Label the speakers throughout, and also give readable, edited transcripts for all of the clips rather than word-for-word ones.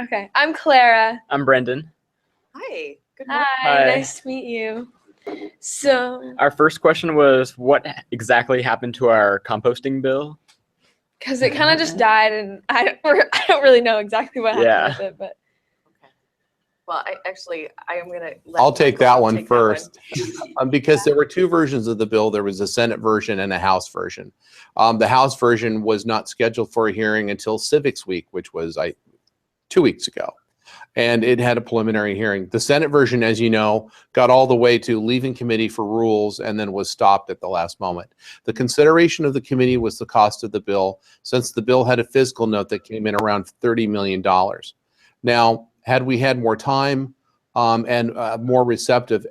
Speaker 1: Okay, I'm Clara.
Speaker 2: I'm Brendan.
Speaker 3: Hi. Good morning.
Speaker 1: Hi,
Speaker 2: Hi.
Speaker 1: nice to meet you. So,
Speaker 2: Our first question was, what exactly happened to our composting bill?
Speaker 1: because it kind of just died, and I don't really know exactly what happened
Speaker 2: Yeah.
Speaker 1: with it, but
Speaker 3: Okay. Well, I am going to
Speaker 4: I'll take that one first. Because there were two versions of the bill. There was a Senate version and a House version. The House version was not scheduled for a hearing until Civics Week, which was 2 weeks ago. And it had a preliminary hearing. The Senate version, as you know, got all the way to leaving committee for rules and then was stopped at the last moment. The consideration of the committee was the cost of the bill, since the bill had a fiscal note that came in around $30 million. Now, had we had more time and more receptive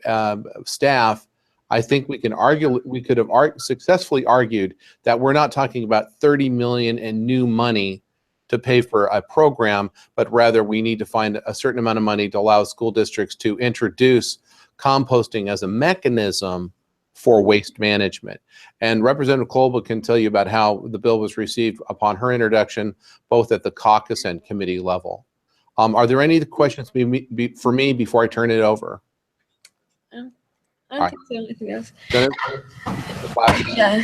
Speaker 4: staff, I think we could have successfully argued that we're not talking about $30 million in new money to pay for a program, but rather we need to find a certain amount of money to allow school districts to introduce composting as a mechanism for waste management. And Representative Kolba can tell you about how the bill was received upon her introduction, both at the caucus and committee level. Are there any questions for me before I turn it over?
Speaker 1: I don't think so. Anything else?
Speaker 4: Yeah.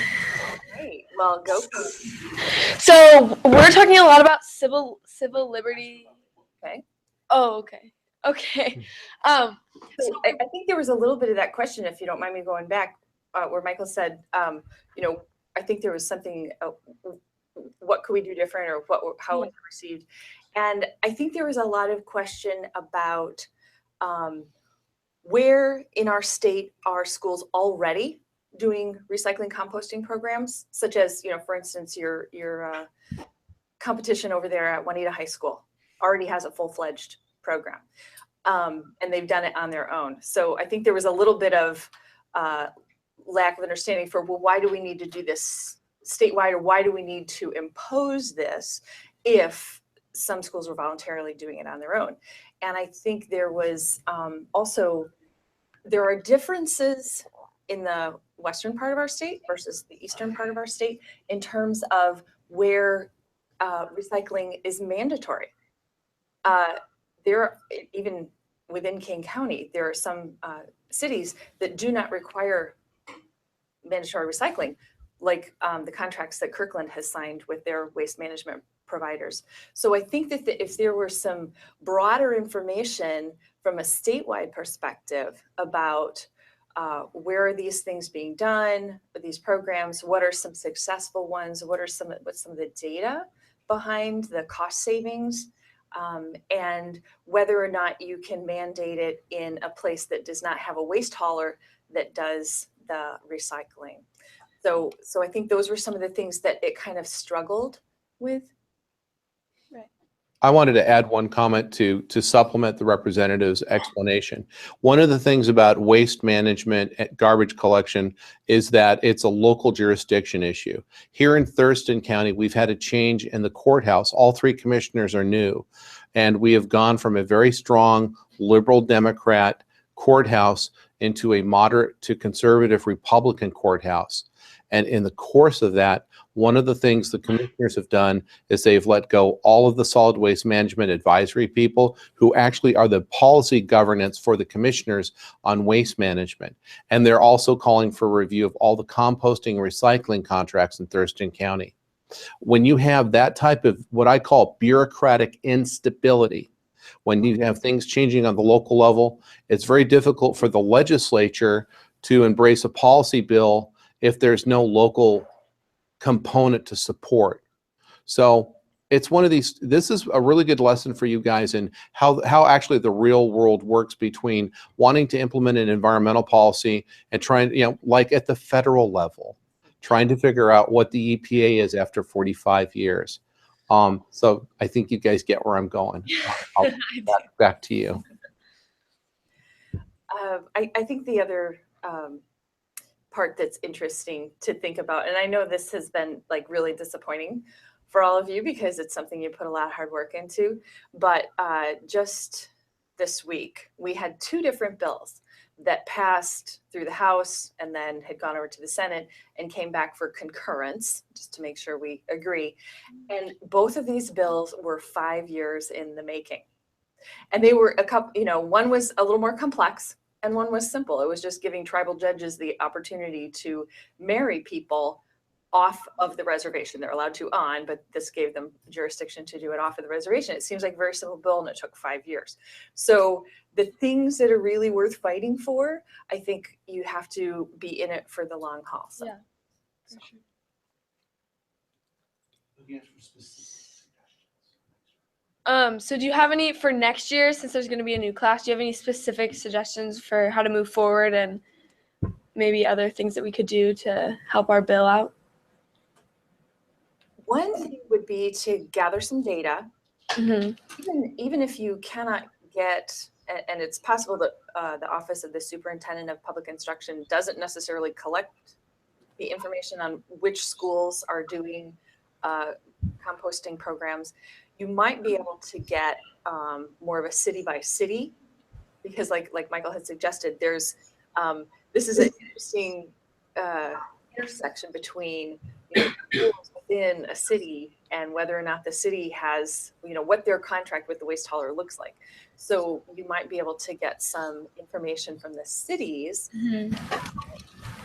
Speaker 3: Great. Well, go for it.
Speaker 1: So we're talking a lot about civil liberty.
Speaker 3: Okay.
Speaker 1: Oh, okay. Okay.
Speaker 3: So I think there was a little bit of that question, if you don't mind me going back, where Michael said, I think there was something, what could we do different, or how was it received? And I think there was a lot of question about where in our state are schools already doing recycling composting programs, such as, for instance, your competition over there at Juanita High School already has a full-fledged program. And they've done it on their own. So I think there was a little bit of lack of understanding for, well, why do we need to do this statewide, or why do we need to impose this if some schools were voluntarily doing it on their own? And I think there was there are differences in the western part of our state versus the eastern part of our state in terms of where recycling is mandatory. Even within King County, there are some cities that do not require mandatory recycling, like the contracts that Kirkland has signed with their waste management providers. So I think that if there were some broader information from a statewide perspective about where are these things being done, these programs, what are some successful ones, what's some of the data behind the cost savings, and whether or not you can mandate it in a place that does not have a waste hauler that does the recycling. So I think those were some of the things that it kind of struggled with. Right.
Speaker 4: I wanted to add one comment to supplement the representative's explanation. One of the things about waste management and garbage collection is that it's a local jurisdiction issue. Here in Thurston County, we've had a change in the courthouse. All three commissioners are new, and we have gone from a very strong liberal Democrat courthouse into a moderate to conservative Republican courthouse. And in the course of that, one of the things the commissioners have done is they've let go all of the solid waste management advisory people who actually are the policy governance for the commissioners on waste management. And they're also calling for review of all the composting and recycling contracts in Thurston County. When you have that type of what I call bureaucratic instability, when you have things changing on the local level, it's very difficult for the legislature to embrace a policy bill if there's no local component to support. So it's one of these, this is a really good lesson for you guys in how actually the real world works between wanting to implement an environmental policy and trying, like at the federal level, trying to figure out what the EPA is after 45 years. So I think you guys get where I'm going. I'll back to you.
Speaker 3: I think the other part that's interesting to think about, and I know this has been like really disappointing for all of you because it's something you put a lot of hard work into, but just this week we had two different bills that passed through the House and then had gone over to the Senate and came back for concurrence, just to make sure we agree. And both of these bills were 5 years in the making. And they were a couple, one was a little more complex and one was simple. It was just giving tribal judges the opportunity to marry people off of the reservation. They're allowed to on, but this gave them jurisdiction to do it off of the reservation. It seems like a very simple bill and it took 5 years. So the things that are really worth fighting for, I think you have to be in it for the long haul. So.
Speaker 1: Yeah. For sure. So do you have any for next year, since there's going to be a new class, do you have any specific suggestions for how to move forward and maybe other things that we could do to help our bill out?
Speaker 3: One thing would be to gather some data, even if you cannot get, and it's possible that the Office of the Superintendent of Public Instruction doesn't necessarily collect the information on which schools are doing composting programs. You might be able to get more of a city by city, because like Michael had suggested, there's this is an interesting intersection between schools within a city and whether or not the city has, what their contract with the waste hauler looks like. So you might be able to get some information from the cities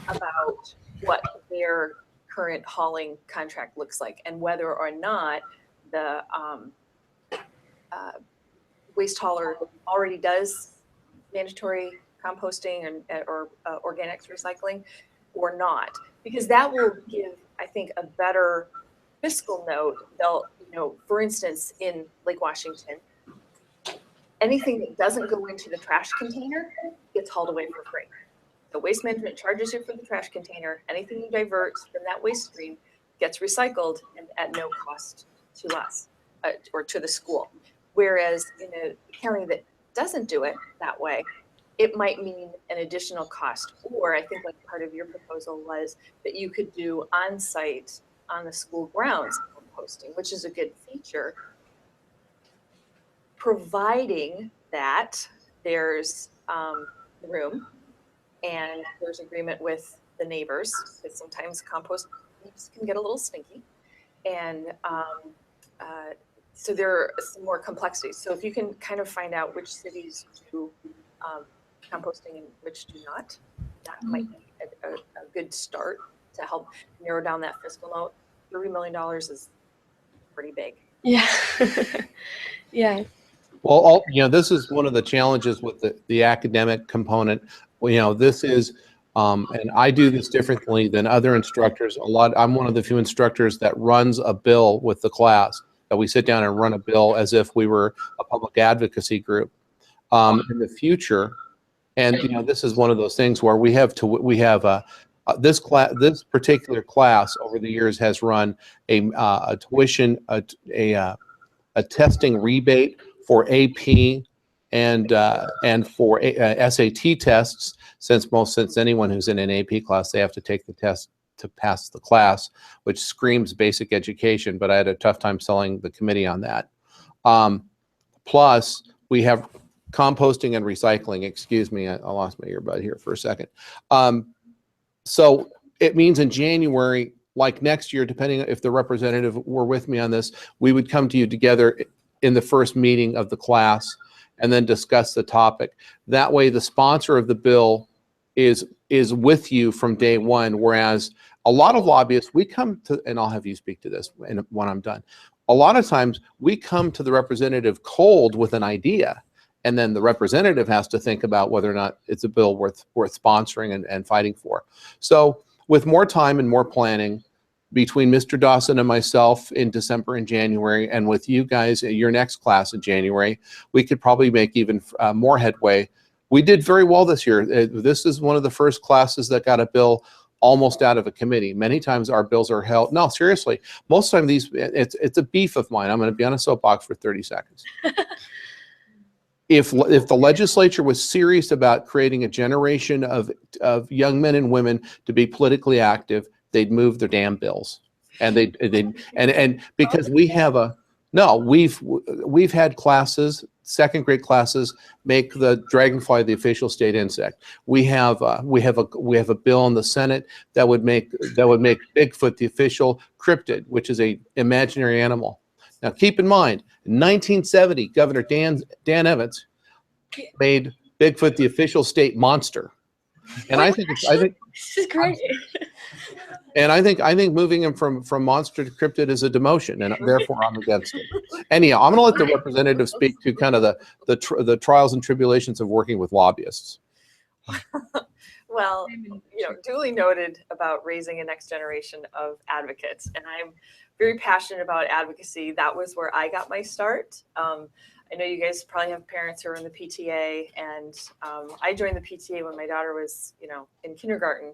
Speaker 3: about what their current hauling contract looks like and whether or not the waste hauler already does mandatory composting or organics recycling or not, because that will give, I think, a better fiscal note. They'll, for instance, in Lake Washington, anything that doesn't go into the trash container gets hauled away for free. The waste management charges you for the trash container. Anything you divert from that waste stream gets recycled and at no cost to us or to the school. Whereas in a county that doesn't do it that way, it might mean an additional cost. Or I think like part of your proposal was that you could do on-site on the school grounds composting, which is a good feature, providing that there's room and there's agreement with the neighbors, because sometimes compost can get a little stinky. And so there are some more complexities. So if you can kind of find out which cities do composting and which do not, that might be a good start to help narrow down that fiscal note. $30 million is pretty big.
Speaker 1: Yeah. Yeah.
Speaker 4: Well, this is one of the challenges with the academic component. This is, and I do this differently than other instructors. I'm one of the few instructors that runs a bill with the class, that we sit down and run a bill as if we were a public advocacy group. In the future, and this is one of those things where this particular class over the years has run a tuition, a testing rebate for AP and for SAT tests, since anyone who's in an AP class, they have to take the test to pass the class, which screams basic education, but I had a tough time selling the committee on that. Plus, we have composting and recycling. Excuse me, I lost my earbud here for a second. So it means in January, like next year, depending if the representative were with me on this, we would come to you together in the first meeting of the class and then discuss the topic. That way, the sponsor of the bill is with you from day one, whereas a lot of lobbyists, we come to, and I'll have you speak to this when I'm done. A lot of times, we come to the representative cold with an idea, and then the representative has to think about whether or not it's a bill worth sponsoring and fighting for. So with more time and more planning between Mr. Dawson and myself in December and January, and with you guys at your next class in January, we could probably make even more headway. We did very well this year. This is one of the first classes that got a bill almost out of a committee. Many times our bills are held, no, seriously, most of the time it's a beef of mine. I'm gonna be on a soapbox for 30 seconds. If the legislature was serious about creating a generation of young men and women to be politically active, they'd move their damn bills. And and because we have we've had classes, second grade classes, make the dragonfly the official state insect. We have a bill in the Senate that would make Bigfoot the official cryptid, which is a imaginary animal. Now, keep in mind, in 1970, Governor Dan Evans made Bigfoot the official state monster. And I think
Speaker 1: This is great.
Speaker 4: I think moving him from monster to cryptid is a demotion, and therefore I'm against it. Anyhow, I'm going to let the representative speak to kind of the trials and tribulations of working with lobbyists.
Speaker 3: Well, duly noted about raising a next generation of advocates, and I'm very passionate about advocacy. That was where I got my start. I know you guys probably have parents who are in the PTA, and I joined the PTA when my daughter was, in kindergarten,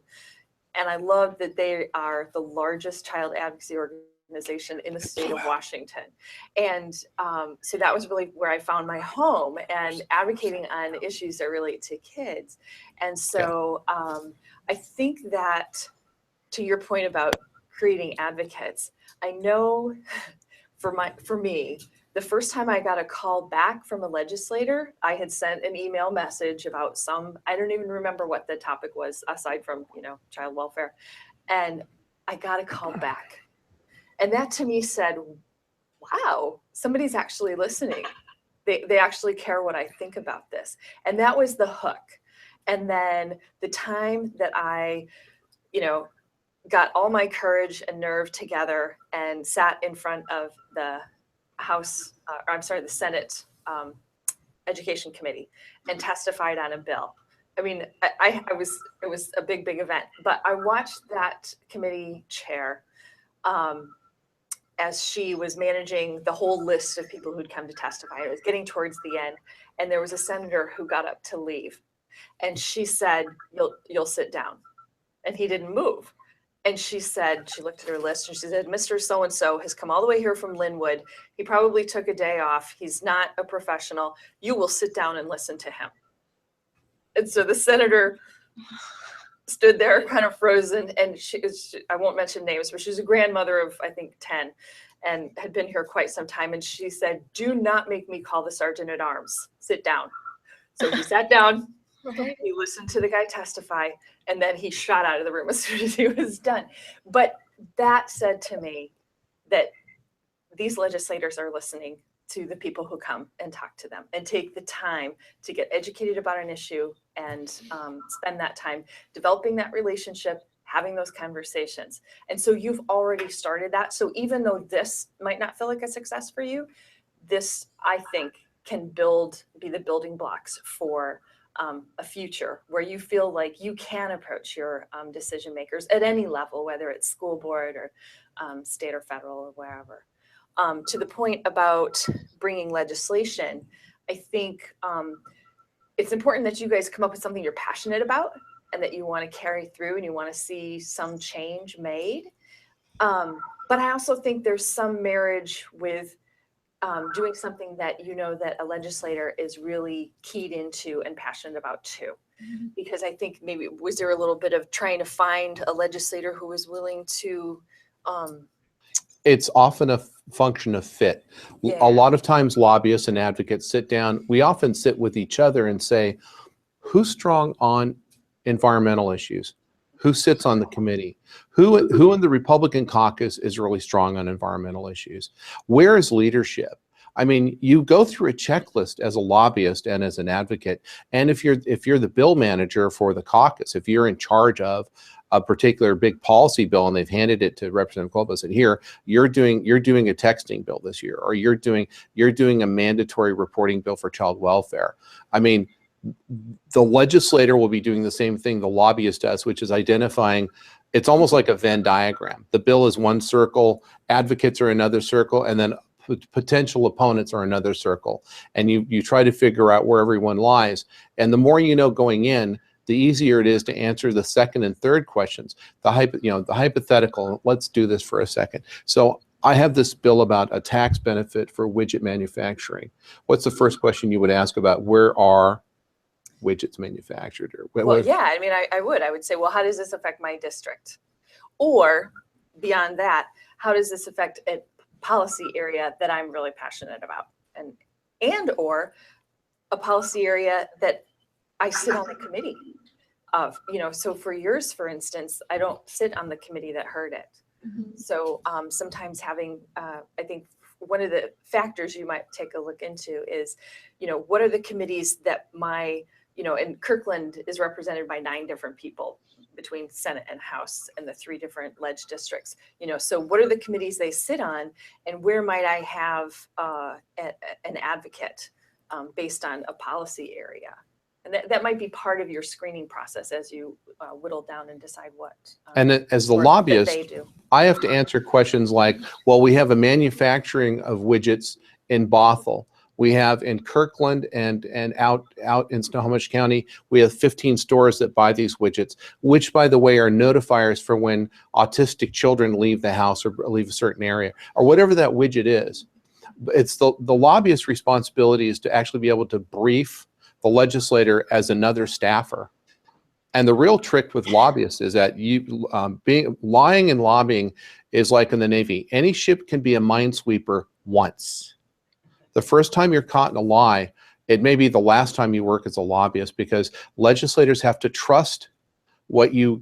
Speaker 3: and I love that they are the largest child advocacy organization in the state of Washington. And so that was really where I found my home and advocating on issues that relate to kids. And so I think that, to your point about creating advocates, I know for me, the first time I got a call back from a legislator, I had sent an email message about I don't even remember what the topic was aside from, child welfare. And I got a call back. And that to me said, wow, somebody's actually listening. They actually care what I think about this. And that was the hook. And then the time that I, got all my courage and nerve together and sat in front of the the Senate Education Committee and testified on a bill. I mean, it was a big event, but I watched that committee chair as she was managing the whole list of people who'd come to testify. It was getting towards the end, and there was a senator who got up to leave, and she said, "You'll sit down," and he didn't move. And she looked at her list and she said, "Mr. So-and-so has come all the way here from Linwood. He probably took a day off. He's not a professional. You will sit down and listen to him." And so the senator stood there kind of frozen, and I won't mention names, but she's a grandmother of, I think, 10 and had been here quite some time. And she said, "Do not make me call the sergeant at arms. Sit down." So he sat down. He listened to the guy testify, and then he shot out of the room as soon as he was done. But that said to me that these legislators are listening to the people who come and talk to them and take the time to get educated about an issue and spend that time developing that relationship, having those conversations. And so you've already started that. So even though this might not feel like a success for you, this, I think, can be the building blocks for a future where you feel like you can approach your decision makers at any level, whether it's school board or state or federal or wherever. To the point about bringing legislation, I think it's important that you guys come up with something you're passionate about and that you want to carry through and you want to see some change made. But I also think there's some marriage with doing something that that a legislator is really keyed into and passionate about too. Mm-hmm. Because I think maybe was there a little bit of trying to find a legislator who was willing to
Speaker 4: it's often a function of fit. Yeah. A lot of times lobbyists and advocates sit down, we often sit with each other and say, who's strong on environmental issues? Who sits on the committee? Who in the Republican caucus is really strong on environmental issues? Where is leadership? I mean, you go through a checklist as a lobbyist and as an advocate. And if you're the bill manager for the caucus, if you're in charge of a particular big policy bill and they've handed it to Representative Klobuchar and here, you're doing a texting bill this year, or you're doing a mandatory reporting bill for child welfare. I mean, the legislator will be doing the same thing the lobbyist does, which is identifying, it's almost like a Venn diagram. The bill is one circle, advocates are another circle, and then potential opponents are another circle. And you try to figure out where everyone lies. And the more you know going in, the easier it is to answer the second and third questions. The hypothetical, let's do this for a second. So I have this bill about a tax benefit for widget manufacturing. What's the first question you would ask about where are widgets manufactured? Or
Speaker 3: yeah, I mean, I would say, well, how does this affect my district? Or beyond that, how does this affect a policy area that I'm really passionate about? And or a policy area that I sit on the committee of, so for yours, for instance, I don't sit on the committee that heard it. Mm-hmm. So sometimes having, I think one of the factors you might take a look into is, what are the committees that and Kirkland is represented by 9 different people between Senate and House and the 3 different ledge districts. So what are the committees they sit on, and where might I have an advocate based on a policy area? And that might be part of your screening process as you whittle down and decide what.
Speaker 4: And as the
Speaker 3: work that
Speaker 4: lobbyist,
Speaker 3: they do.
Speaker 4: I have to answer questions like, well, we have a manufacturing of widgets in Bothell. We have in Kirkland and out in Snohomish County, we have 15 stores that buy these widgets, which, by the way, are notifiers for when autistic children leave the house or leave a certain area or whatever that widget is. It's the lobbyist's responsibility is to actually be able to brief the legislator as another staffer. And the real trick with lobbyists is that lying and lobbying is like in the Navy. Any ship can be a minesweeper once. The first time you're caught in a lie, it may be the last time you work as a lobbyist, because legislators have to trust what you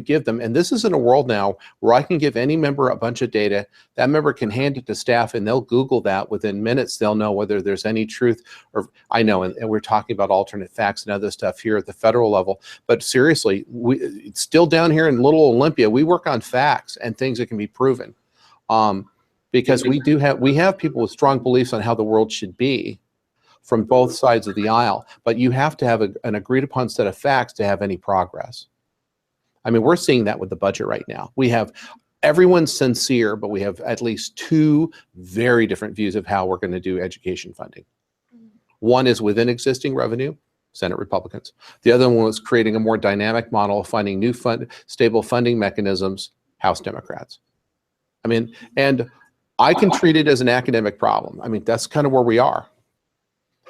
Speaker 4: give them. And this is in a world now where I can give any member a bunch of data. That member can hand it to staff and they'll Google that. Within minutes, they'll know whether there's any truth. Or I know, and we're talking about alternate facts and other stuff here at the federal level. But seriously, it's still down here in Little Olympia, we work on facts and things that can be proven. Because we have people with strong beliefs on how the world should be from both sides of the aisle. But you have to have an agreed upon set of facts to have any progress. I mean, we're seeing that with the budget right now. We have everyone's sincere, but we have at least 2 very different views of how we're going to do education funding. One is within existing revenue, Senate Republicans. The other one was creating a more dynamic model of finding new stable funding mechanisms, House Democrats. I mean, and I can treat it as an academic problem. I mean, that's kind of where we are.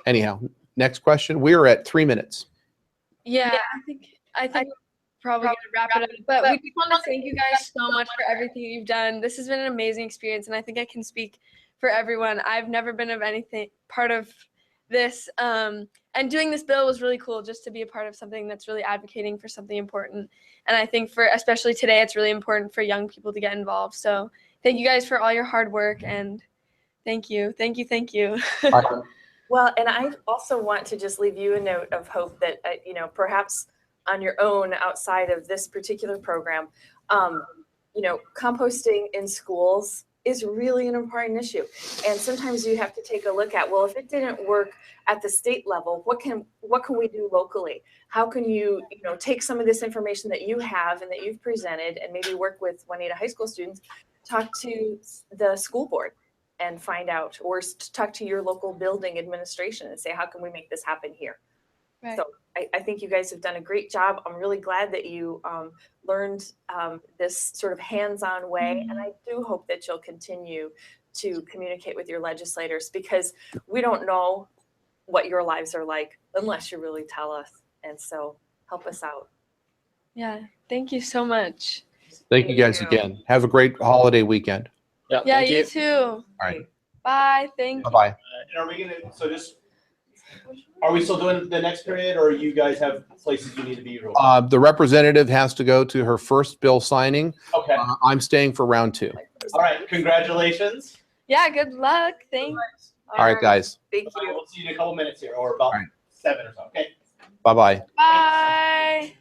Speaker 4: Anyhow, next question. We are at 3 minutes.
Speaker 1: Yeah, I think probably gonna wrap it up. But we just want to thank you guys so much for everything you've done. This has been an amazing experience, and I think I can speak for everyone. I've never been part of this, and doing this bill was really cool, just to be a part of something that's really advocating for something important. And I think especially today, it's really important for young people to get involved. So thank you guys for all your hard work, and thank you.
Speaker 3: Well, and I also want to just leave you a note of hope that, perhaps on your own outside of this particular program, composting in schools is really an important issue. And sometimes you have to take a look at, well, if it didn't work at the state level, what can we do locally? How can you, take some of this information that you have and that you've presented and maybe work with Juanita High School students, talk to the school board and find out, or talk to your local building administration and say, how can we make this happen here? Right. So I think you guys have done a great job. I'm really glad that you learned this sort of hands-on way. And I do hope that you'll continue to communicate with your legislators, because we don't know what your lives are like unless you really tell us. And so help us out.
Speaker 1: Yeah, thank you so much.
Speaker 4: Thank you guys again. Have a great holiday weekend.
Speaker 2: Yeah,
Speaker 1: Yeah,
Speaker 2: thank
Speaker 1: you
Speaker 2: you.
Speaker 1: too.
Speaker 4: All right.
Speaker 1: Bye. Thank you.
Speaker 4: Bye-bye.
Speaker 5: And are we gonna, are we still doing the next period, or you guys have places you need to be?
Speaker 4: The representative has to go to her first bill signing.
Speaker 5: Okay.
Speaker 4: I'm staying for round 2.
Speaker 5: All right. Congratulations.
Speaker 1: Yeah, good luck. Thanks.
Speaker 4: All right, guys.
Speaker 3: Thank you.
Speaker 5: We'll see you in a couple minutes here, or about 7 or so. Okay.
Speaker 4: Bye-bye.
Speaker 1: Bye.